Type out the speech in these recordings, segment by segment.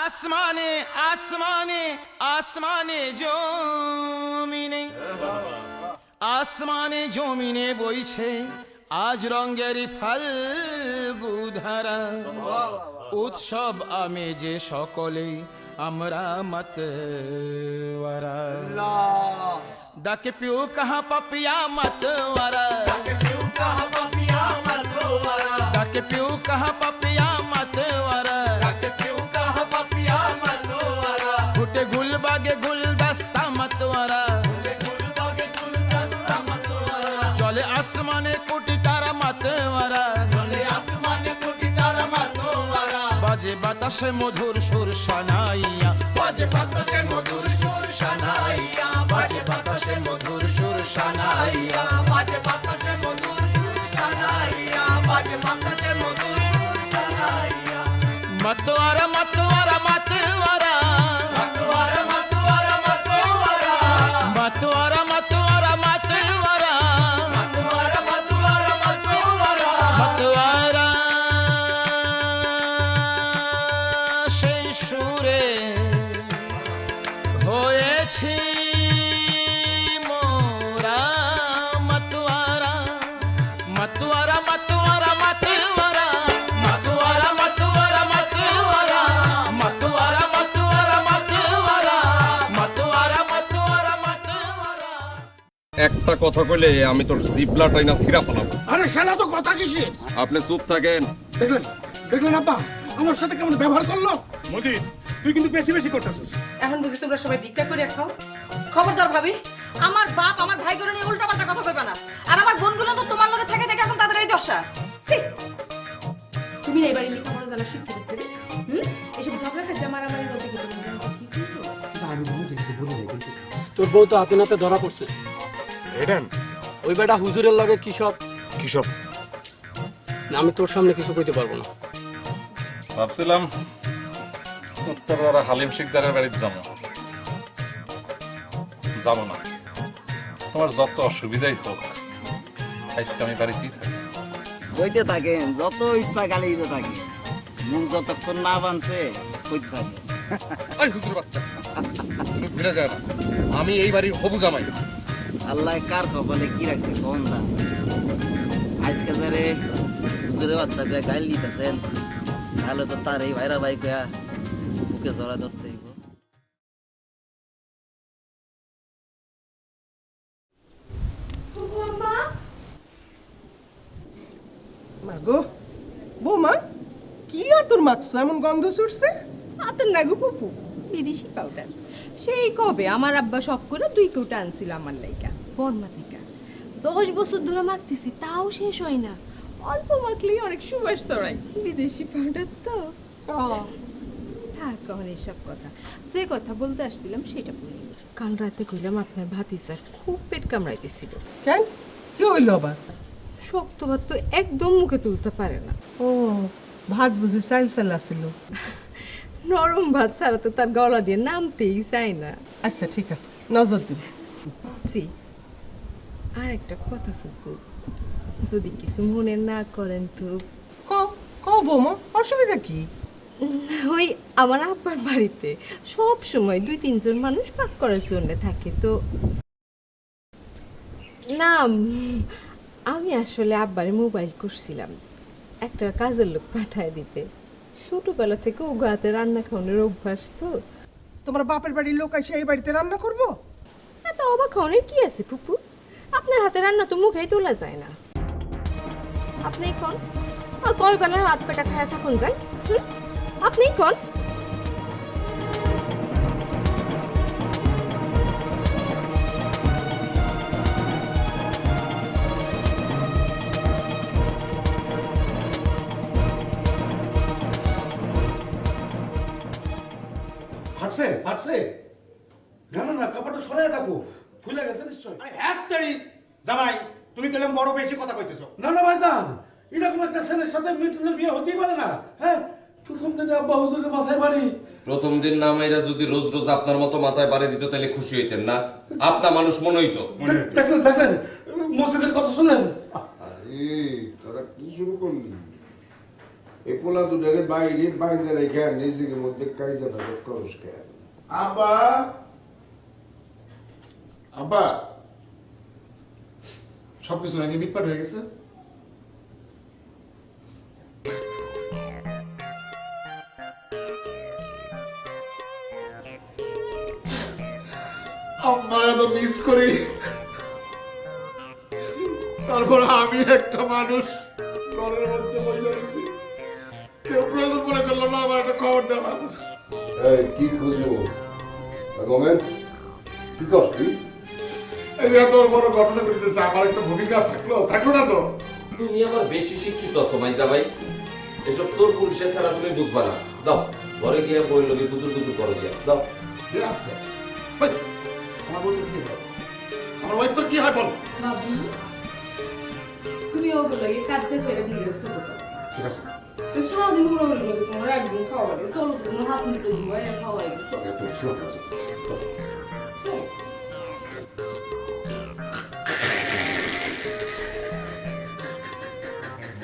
আসমানে আসমানে আসমানে জমিনে আসমানে জমিনে বইছে আজ রঙের ফাল্গুধারা উৎসব আমেজে সকলে আমরা मतवारा डाके पियो कहाँ पपिया मतवारा डाके पियो कहाँ पपिया मतवारा फुटे गुल बागे गुलदस्ता मतवारा चले आसमाने कोटि तारा मतवारा बाजे बातासे मधुर सुर शनाइया बाजे बातासे मधुर सुर शनाइया बाजे बातासे मधुर सुर शनाइया बाजे बातासे मधुर सुर शनाइया बाजे बातासे मधुर सुर शनाइया मतवारा मतवारा मतवारा मतवारा मतवारा मतवारा मतवारा मतवारा मतवारा मतवारा मतवारा मतवारा मतवारा সুরে হয়েছি মোরা मतवारा मतवारा मतवारा मतवारा मतवारा मतवारा मतवारा मतवारा मतवारा मतवारा मतवारा मतवारा मतवारा একটা কথা কইলে আমি তোর জিবলাটাই না ছিঁড়া ফেলাবো। আরে শালা তো কথা কিসে? আপনি চুপ থাকেন। দেখলেন আপা আমার সাথে কেমন ব্যবহার করলো? মজিদ তুই কিন্তু বেশি বেশি করতেছিস। এখন বুঝি তোমরা সবাই ভিক্ষা করে খাও। খবরদার ভাবি, আমার বাপ আমার ভাইগুলো নিয়ে উল্টাপাল্টা কথা কইবা না। আর আমার বোনগুলো তো তোমার লগে থেকে থেকে এখন তাদের এই দশা। তুমি না এবারে লেখাপড়া জানা শিখতে দিতে। এসব ঝগড়া খাইতে মারামারি করতে কি তুমি জানো ঠিক তো? আমি বহুত কিছু বলে রেখেছি। তোর বউ তো হাতে নাতে ধরা পড়ছে। এডেন ওই বেটা হুজুরের লগে কি সব না আমি তোর সামনে কিছু কইতে পারবো না। ভাবছিলাম উত্তরপাড়া হালিম শিকদারের বাড়িতে যাবো না। তোমার যত অসুবিধাই হোক আজকে আমি বাড়িতেই থাকি। কইতে থাকেন যত ইচ্ছা গালি দিতে থাকি, মুখ যতক্ষণ না বানছে কইতে থাকেন। আমি এই বাড়ির হবু জামাই। আল্লাহ কার কপালে কি রাখছে কোন না, আজকে যারে হুজুরের বাচ্চাকে গাইল দিতেছেন তাহলে তো তার এই ভাইরা ভাই কয়া বুকে জড়া ধরতে হইব। মাগো বৌমা কি আতর মাখছো এমন গন্ধ ছুটছে? আতর না গো পুপু, বিদেশি পাউডার। সেই কবে আমার আব্বা শখ করে 2 কৌটা আনছিল আমার লাইকা বর্মা থেকে। 10 বছর ধরে মাখতেছি তাও শেষ হয় না। অল্প মাখলেই অনেক সুবাস ছড়ায়, বিদেশি পাউডার তো। থাক এখন এসব কথা, যে কথা বলতে আসছিলাম সেটা বলি। কাল রাতে কইলাম আপনার ভাতিজার খুব পেট কামড়াইতেছিল। কেন কি হইল আবার? শক্ত ভাত তো একদম মুখে তুলতে পারে না। ও ভাত বুঝি চাল চাল আসছিল। নরম ভাত ছাড়া তো তার গলা দিয়ে নামতেই চায় না। আচ্ছা ঠিক আছে, নজর দিব। জি, আর একটা কথা ফুকু, যদি কিছু মনে না করেন তো। কও বৌমা, অসুবিধা কি? ওই আমার আব্বার বাড়িতে সব সময় 2-3 জন মানুষ পাক করার জন্য থাকে তো। না আমি আসলে আব্বারে মোবাইল করছিলাম একটা কাজের লোক পাঠায় দিতে। ছোটবেলা থেকে ও হাতে রান্না খাওয়ানোর অভ্যাস তো। তোমার বাপের বাড়ির লোক এসে এই বাড়িতে রান্না করবো? এত অবাক খাওয়ানোর কি আছে ফুপু? আপনার হাতে রান্না তো মুখেই তোলা যায় না। আপনি কোন আর কয় বেলার হাত পেটা খায়া থাকুন যায়? আপনি কোন? ফাটছে না না কাপড়টা সরাই দেখো, ফুলে গেছে নিশ্চয়। একটাই জামাই তুমি কেমন বড় বেশি কথা কইতেছো? না না ভাইজান, এরকম একটা ছেলের সাথে মিটুনের বিয়ে হতেই পারে না। হ্যাঁ প্রথম দিনে আব্বা হুজুরের মাথায় বাড়ি। প্রথম দিন না মাইরা যদি রোজ রোজ আপনার মতো মাথায় বাড়ি দিত তাহলে খুশি হইতেন না? আপনা মানুষ মনে হইতো। দেখলেন মসজিদের কথা শুনেন? আরে তোরা কি শুরু করলি? এই পোলা দুটারে বাইরে বাইরে রেখে নিজেকে মধ্যে কাইজা ভাজা করস কেন? আব্বা, আব্বা, সবকিছু নাকি মিটপাট হয়ে গেছে? আমরা তো মিস করি, তারপর আমি একটা মানুষ ঘরের মধ্যে বসে রয়েছি, কেউ প্রয়োজন মনে করলো না আমার একটা খবর দেওয়া। কি খুঁজবো কি করছি? এই যে এত বড় ঘটনা ঘটতেছে, আমার একটা ভূমিকা থাকলো না তো? তুমি আবার বেশি শিক্ষিত আছো মাইজা ভাই, এসব তোর পুলিশের খেলা তুমি বুঝবা না। যাও ঘরে গিয়ে বই লবি বুজুর বুজুর করো গিয়া যাও। আমার বলতে কি হয়? আমার ওয়াইফ তো কি হয় বল? বাবু তুমি ওগুলো কাজে করে ভিডিও শুরু করো। ঠিক আছে, সারাদিন ঘুরে ঘুরে তোমার একদিন খাওয়া লাগে, চলো তোমার হাত নিতে দিবা খাওয়াই এত শুরু করে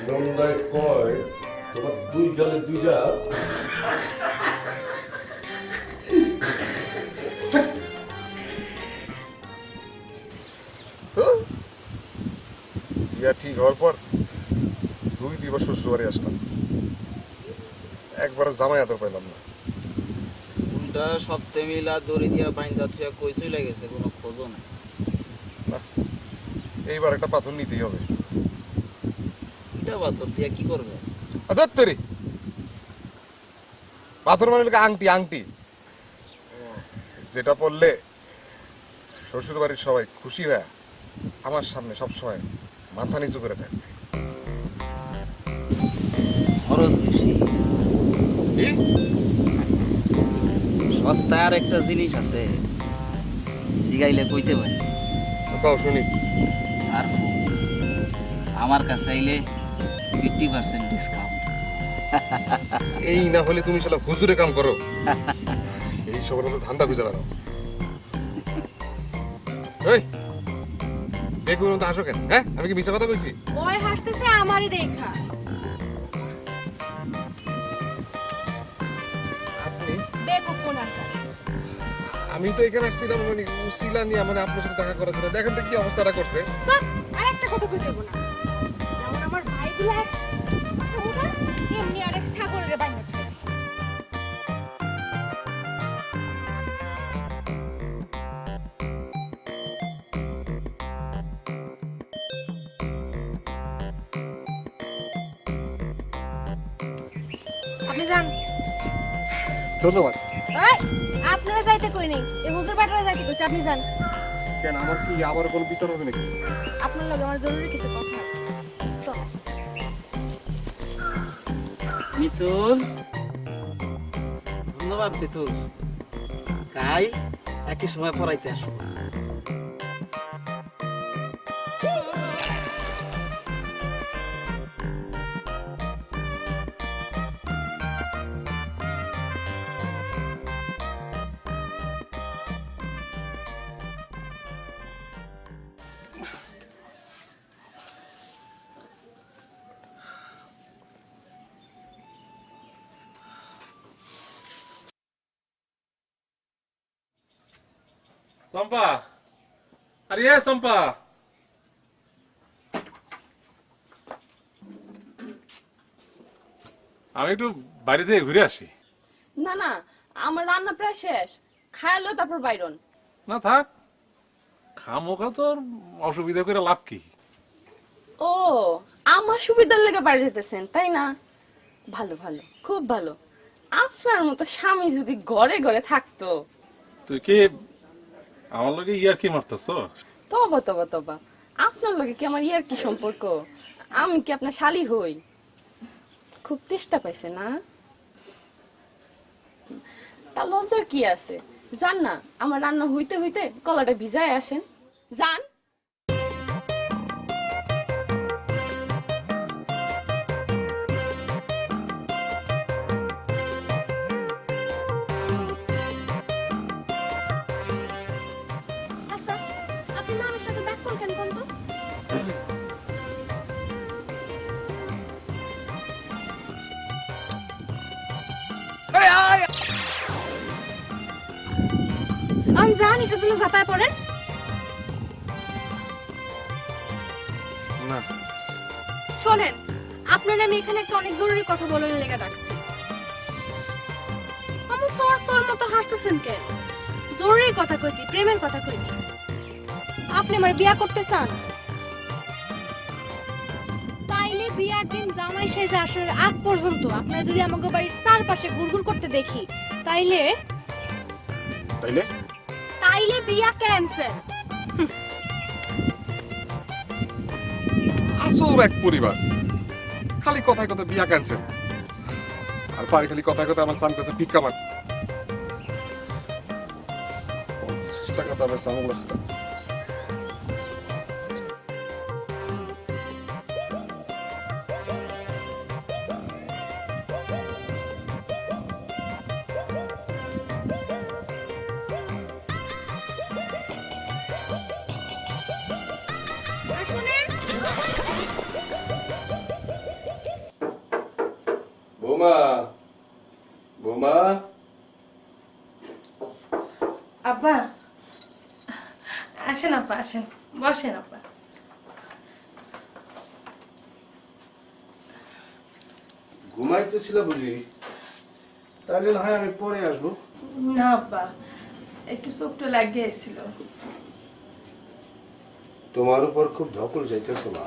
মন্দায় কয় তোমার দুই গালে দুইটা বিয়া ঠিক হওয়ার পর 2 বছর শ্বশুরবাড়ি আসলাম, একবার জামাই আদর পাইলাম না। উল্টা সপ্তাহে মিলা দড়ি দিয়া বাইন্দা থুয়া কই চলে গেছে, কোনো খোঁজও নাই। এইবার একটা পাথর নিতেই হবে। এটা পাথর দিয়া কি করবে? আদত্তরি পাথর মানে আংটি, আংটি যেটা পড়লে শ্বশুর বাড়ির সবাই খুশি হয়ে আমার সামনে সবসময় মাথা নিচু করে থাকবে। খরচ বেশি। সস্তায় আর একটা জিনিস আছে, জিগাইলে কইতে পারি। কাও শুনি। স্যার আমার কাছে আইলে 50% ডিসকাউন্ট। এই না হলে তুমি শালা হুজুরে কাম করো, এই সবার মধ্যে ধান্দা খুঁজে বেড়াও। এই বেগুন মতো হাসো কেন? হ্যাঁ, আমি কি মিছা কথা কইছি? ওই হাসতেছে আমারই দেখা। আপনি বেকুব কোনাকার। আমি তো এখানে আসছিলাম মানে উসিলা নিয়ে মানে আপনার সাথে দেখা করার জন্য। দেখেন তো কি অবস্থাটা করছে। স্যার আরেকটা কথা কই দেব না। যেমন আমার ভাইগুলো ওটা এমনি আরেক ছাগলের বাইনা খাইছে। আপনি যান। ধন্যবাদ। এই আপনারা যাইতে কই নেই, এই হুজুর বাটারা যাইতে কইছে, আপনি যান। কেন আমার কি আবার কোনো বিচার হবে নাকি? আপনার লগে আমার জরুরি কিছু কথা আছে। চল। মিতুল, ধন্যবাদ মিতুল। কাল একই সময় পড়াইতে আসবো। চম্পা, আরে এ চম্পা, আমি একটু বাইরে থেকে ঘুরে আসি। না না, আমার রান্না প্রায় শেষ, খাইলো তারপর বাইরন। না থাক, খামোখা তোর অসুবিধা করে লাভ কি? ও, আমার সুবিধার লেগে বাড়ি যেতেছেন তাই না? ভালো ভালো, খুব ভালো। আপনার মতো স্বামী যদি ঘরে ঘরে থাকতো। তুই কি আমার লগে ইয়ার কি মারতেছ? তবা তবা তবা, আপনার লগে কি আমার ইয়ার কি সম্পর্ক? আমি কি আপনার শালি হই? খুব তেষ্টা পাইছে না? তা লজ্জার কি আছে? যান না, আমার রান্না হইতে হইতে কলাটা ভিজায় আসেন। যান। আচ্ছা, আপনি না আমার সাথে ব্যাক করলেন কোন তো? যান এটার জন্য ঝাঁপায় পড়েন? না শোনেন, আপনার আমি এখানে একটা অনেক জরুরি কথা বলার লেগে ডাকছি। আমি সর মতো হাসতেছেন কেন? জরুরি কথা কইছি, প্রেমের কথা কইনি। আপনি আমার বিয়া করতে চান? তাইলে বিয়ার দিন জামাই সেজে আসার আগ পর্যন্ত আপনার যদি আমাকে বাড়ির চারপাশে ঘুরঘুর করতে দেখি, তাইলে তাইলে বিয়া ক্যান্সেল। আসল এক পরিবার, খালি কথায় কথা বিয়া ক্যান্সেল, আর পারে খালি কথায় কথা আমার সান কাছে ভিক্ষা মার। 50 টাকা তো আমার সামনে লাগছে। আর শুনেন, বৌমা, বৌমা, আব্বা আসেন, আব্বা আসেন, বসেন আব্বা। ঘুমাইতেছিল বুঝি? তাহলে না হয় আমি পরে আসবো। না আব্বা, একটু চোখটা লাগিয়ে এসেছিল। তোমার উপর খুব ধকল যাইতেছে মা।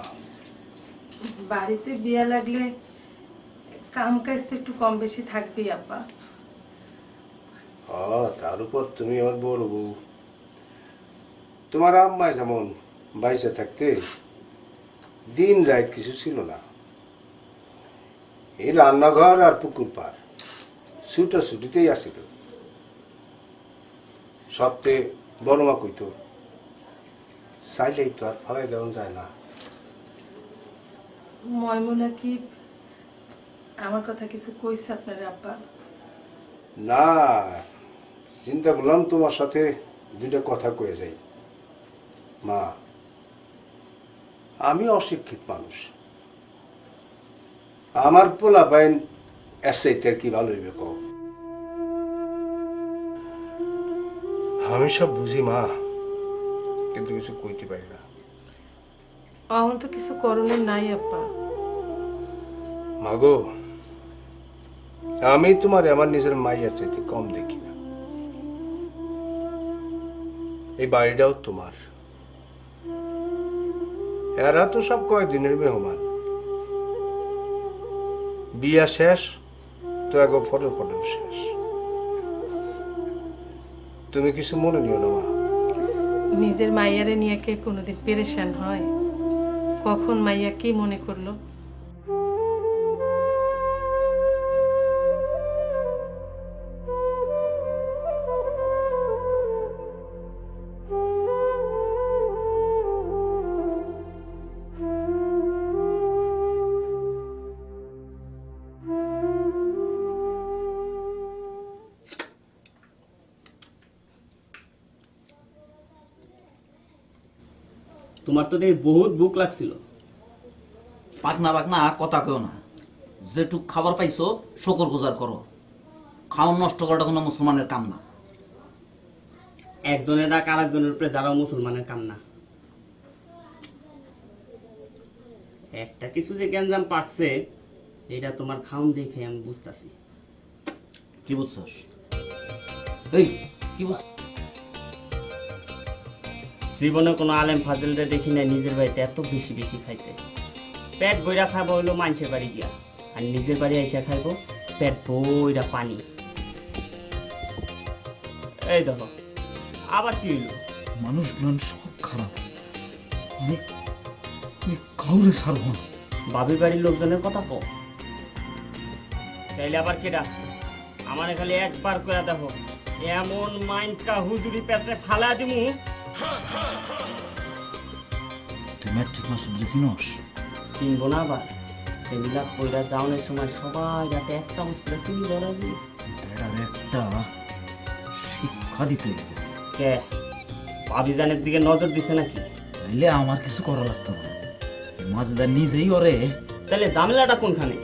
বাড়িতে বিয়া লাগলে কাম কাজ তো একটু কম বেশি থাকবেই আব্বা। তার উপর তুমি আমার বড় বউ। তোমার আম্মা যেমন বাইসে থাকতে দিন রাত কিছু ছিল না, এই রান্নাঘর আর পুকুর পার ছুটোছুটিতেই আসিল। সপ্তাহে বড় মা কইতো, চাইলেই তো আর ফালাই দেওয়া যায় না। ময়মুনা কি আমার কথা কিছু কইছে আপনার আব্বা? না, চিন্তা করলাম তোমার সাথে দুইটা কথা কয়ে যাই। মা, আমি অশিক্ষিত মানুষ, আমার পোলা বাইন এসাইতে কি ভালো হইবে কও? আমি সব বুঝি মা, কিন্তু কিছু কইতে পারি না। আমার তো কিছু করণের নাই আব্বা। মাগো, আমি তোমার আমার নিজের মাইয়ার চাইতে কম দেখি না। এই বাড়িটাও তোমার, এরা তো সব কয়েকদিনের মেহমান। বিয়া শেষ তো এক ফটো শেষ। তুমি কিছু মনে নিও না মা। নিজের মাইয়ারে নিয়ে কে কোনোদিন পেরেশান হয়? কখন মাইয়া কি মনে করলো? তোমার তো দেখি বহুত ভুক লাগছিল। পাকনা পাকনা কথা কেউ না, যেটুক খাবার পাইছো শুকর গুজার করো। খাওয়ান নষ্ট করাটা কোনো মুসলমানের কাম না। একজনের ডাক আর একজনের উপরে যারা মুসলমানের কাম না। একটা কিছু যে গ্যাঞ্জাম পাকছে এটা তোমার খাউন দেখে আমি বুঝতেছি। কি বুঝছস? এই কি বুঝ? জীবনে কোনো আলেম ফাজিলরে দেখি না নিজের বাড়িতে এত বেশি বেশি খাইতে। পেট বইরা খাবো হইলো মানুষের বাড়ি গিয়া, আর নিজের বাড়ি এসে খাইবো পেট বইরা পানি। এই দেখো আবার কি হইলো? মানুষগুলো সব খারাপ, আমি কাউরে ছাড়বো না। বাবির বাড়ির লোকজনের কথা কো, তাইলে আবার কেডা? আমার খালি একবার কয়া দেখো, এমন মাইন্ড কা হুজুরি পেছে ফালা দিমু। তুই ম্যাট্রিক মাস চিনস? চিনবো না আবার? সেমিলা পয়লা যাওয়ানোর সময় সবাই রাতে এক চামচ করে চিনি ধরাবি। এটার একটা শিক্ষা দিতে হবে। কে ভাবিজানের দিকে নজর দিছে নাকি? তাইলে আমার কিছু করা লাগতো না, মাজেদার নিজেই ওরে। তাহলে ঝামেলাটা কোনখানে?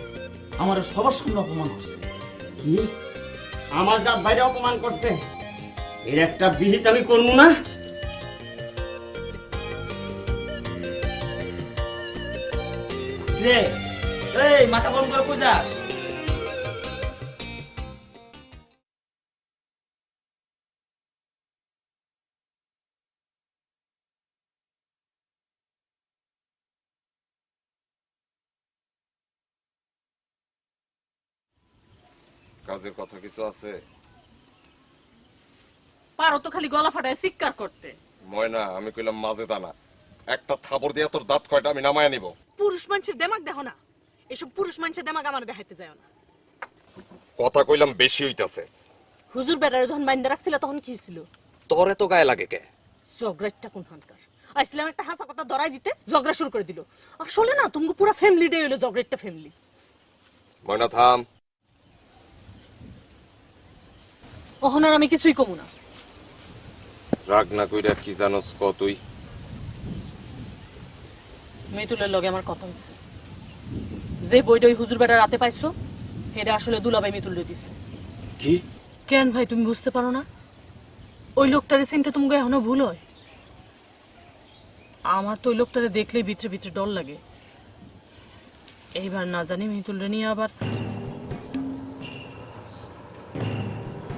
আমার সবার সামনে অপমান করছে। কি আমার জাত বাইরে অপমান করছে? এর একটা বিহিত আমি করবো না। রে এই মাথা গরম করে পূজা কাজের কথা কিছু আছে? পারো তো খালি গলা ফাটায় চিৎকার করতে। ময়না, আমি কইলাম মাঝে দানা, একটা থাপড় দিয়ে তোর দাঁত কয়টা আমি নামায় নিব। পুরুষ মানুষের দেমাগ দেখো না, এসব পুরুষ মানুষের দেমাগ আমার দেখাইতে যায় না। কথা কইলাম বেশি হইতাছে। হুজুর বেটারে যখন বাইন্দা রাখছিল তখন কি ছিল? তোরে তো গায়ে লাগে কে? ঝগড়াটা কোন হানকার আইছিলাম একটা হাসা কথা ধরাই দিতে, ঝগড়া শুরু করে দিল। আসলে না তুমি পুরো ফ্যামিলি ডে হইলো ঝগড়াটা ফ্যামিলি। ময়না থাম। ওহন আর আমি কিছুই কমু না। রাগ না কইরা কি জানোস ক তুই? মিতুলের লগে আমার কথা হইছে, যে বইটা ওই হুজুর বেটা রাতে পাইছো এটা আসলে দুলাভাই মিতুল দিছে। কি? কেন ভাই তুমি বুঝতে পারো না? ওই লোকটারে চিনতে তুমি এখনো ভুল হয়? আমার তো ওই লোকটারে দেখলেই ভিতরে ভিতরে ডর লাগে। এইবার না জানি মিতুলরে নিয়ে আবার।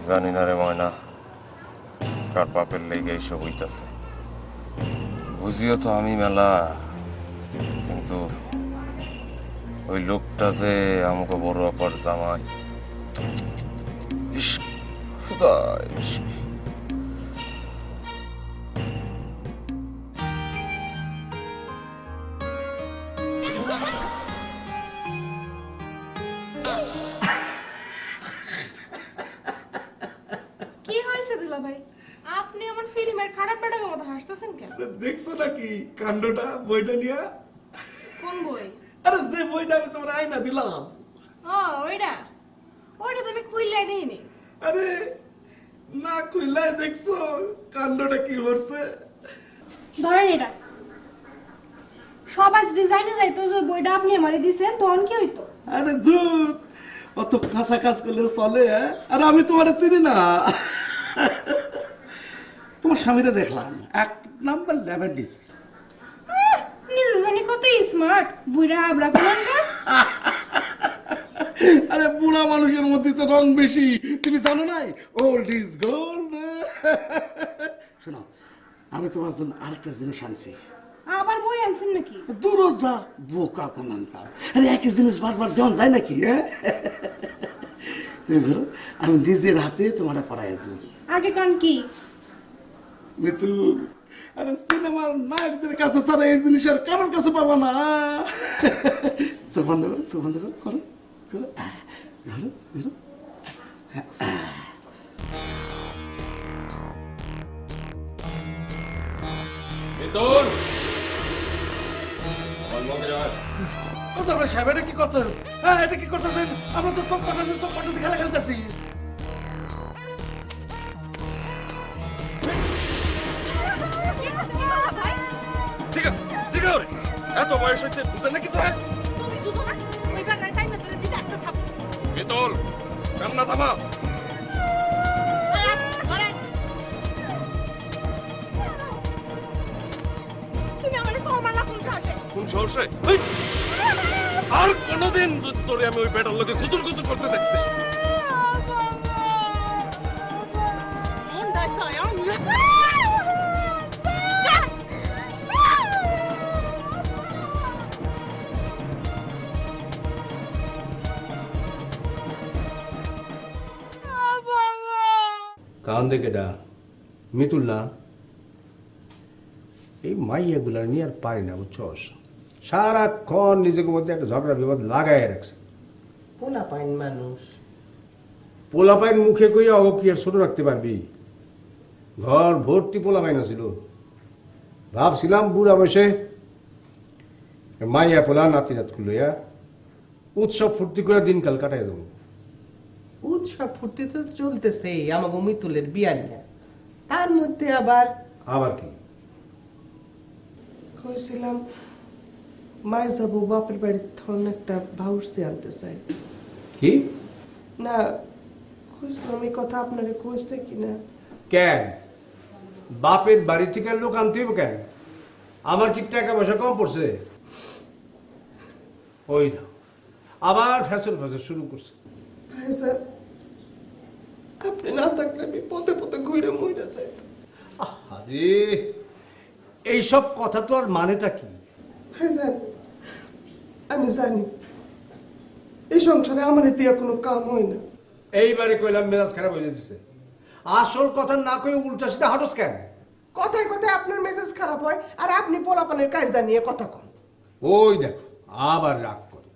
জানি না রে ময়না, কার পাপের লেগে এইসব হইতাছে। বুঝিও তো আমি মেলা, কিন্তু ওই লোকটা যে আমাকে বড় অপার জামাই। ইস, খুদা, ইস। কি হয়েছে দুলা ভাই? আপনি আমার ফিল্মের খারাপ বেটাকে মতো হাসতেছেন কেন? দেখছো নাকি কাণ্ডটা বইটা নিয়ে? কোন বই? আরে যে বইটা আমি তোমার আয়না দিলাম। ও ওইটা, ওইটা তুমি খুললাই দেইনি। আরে না খুললাই দেখছো কাণ্ডটা কি হচ্ছে? ধরেন এটা সবাই ডিজাইনে যাইতো, যে বইটা আপনি আমারে দিছেন তখন কি হইতো? আরে দূর, অত কাঁচা কাজ করলে চলে? আরে আমি তোমার চিনি না। তোমার স্বামীরা দেখলাম এক নাম্বার ল্যাভেন্ডিস। নিজে জানি কত স্মার্ট, বুইরা আবরা কোনকার। আরে বুড়া মানুষের মধ্যে তো রং বেশি, তুমি জানো নাই? Old is gold. শোনো, আমি তোমার জন্য আরেকটা জিনিস আনছি। আবার বই আনছেন নাকি? দূর যা, বোকা কোনকার। আরে একই জিনিস বারবার দেওয়া যায় নাকি? তুমি ঘুরো, আমি নিজের হাতে তোমার পড়াই দেবো। আগে কান কি? মিতু, আরে সিনেমার নায়কদের কাছে ছাড়া এই জিনিস আর কারোর কাছে পাবো না। সোফান দেবো, সোফান দেবো, করো করো ঘুরো ঘুরো। মিতুল, আমার লগে আয়। সাহেব এটা কি করতেছেন? হ্যাঁ, এটা কি করতেছেন? আমরা তো চোখ পাঠাতে খেলা খেলতেছি। ঠিক আছে, ঠিক আছে, এত বয়স হয়েছে বুঝেন না কিছু? হ্যাঁ তুমি বুঝো না? ওই বেটার টাইমে ধরে দিতে একটা থাপ। মিতুল, কান্না থামা। তুমি আমারে সর মারলা কোন সাহসে? কোন সাহসে? আর কোনদিন যদি তোরে আমি ওই বেটার লোকে গুজুর গুজুর করতে দেখছি। মন দাইছা আমি কান দেখে ডা মিতুল না, এই মাইয়াগুলা নিয়ে আর পারি না, বুঝছস? সারাক্ষণ নিজেকে মধ্যে একটা ঝগড়া বিবাদ লাগাই রাখছে। পোলা পাইন মানুষ, পোলা পাইন মুখে কইয়া ও কি আর ছোট রাখতে পারবি? ঘর ভর্তি পোলা পাইন ছিল। ভাবছিলাম বুড়া বসে মাইয়া পোলা নাতি নাত লইয়া উৎসব ফুর্তি করে দিনকাল কাটাই যাবো। উৎসব ফুর্তি তো চলতেছে আমাকে মিতুলের বিয়া নিয়ে। তার মধ্যে আবার কি কইছিলাম মায় যাবো বাপের বাড়ির তখন একটা ভাউরসি আনতে চাই। কি না কইছিলাম এই কথা আপনারে কইছে কিনা? কেন বাপের বাড়ি থেকে লোক আনতে হইব কেন? আমার কি টাকা পয়সা কম পড়ছে? ওই না আবার ফ্যাশন শুরু করছে। ভাইজান আপনি না থাকলে আমি পথে পথে ঘুরে মইরা যাই। আরে এইসব কথা তো আর মানেটা কি? ভাইজান আমি জানি এই সংসারে আমার দিয়ে কোনো কাম হয় না। এইবারে কইলাম মেজাজ খারাপ হয়ে যেতেছে। আসল কথা না কই উল্টা সিধা হাঁটস কেন? কথায় কথায় আপনার মেজাজ খারাপ হয় আর আপনি পোলাপানের কায়দা নিয়ে কথা কন। ওই দেখো আবার রাগ করে।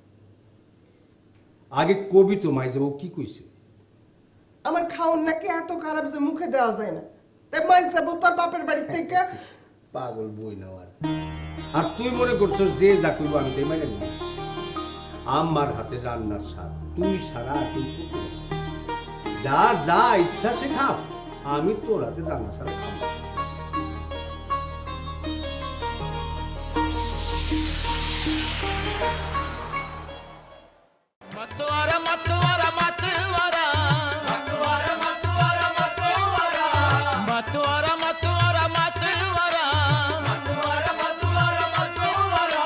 আগে কবি তো মাই যাবো কি কইছে? আমার খাওন নাকি এত খারাপ যে মুখে দেওয়া যায় না, তাই মাইজ যাবো তার বাপের বাড়ি থেকে। পাগল বই না আর তুই মনে করছো যে যা কইব আমি তাই মানে নেব? আমার হাতে রান্নার স্বাদ তুই সারা কিন্তু যা যা ইচ্ছা সে খা, আমি তোর হাতে রান্না সারা খাবো। मतवारा मतवारा मतवारा मतवारा मतवारा मतवारा मतवारा मतवारा मतवारा मतवारा मतवारा मतवारा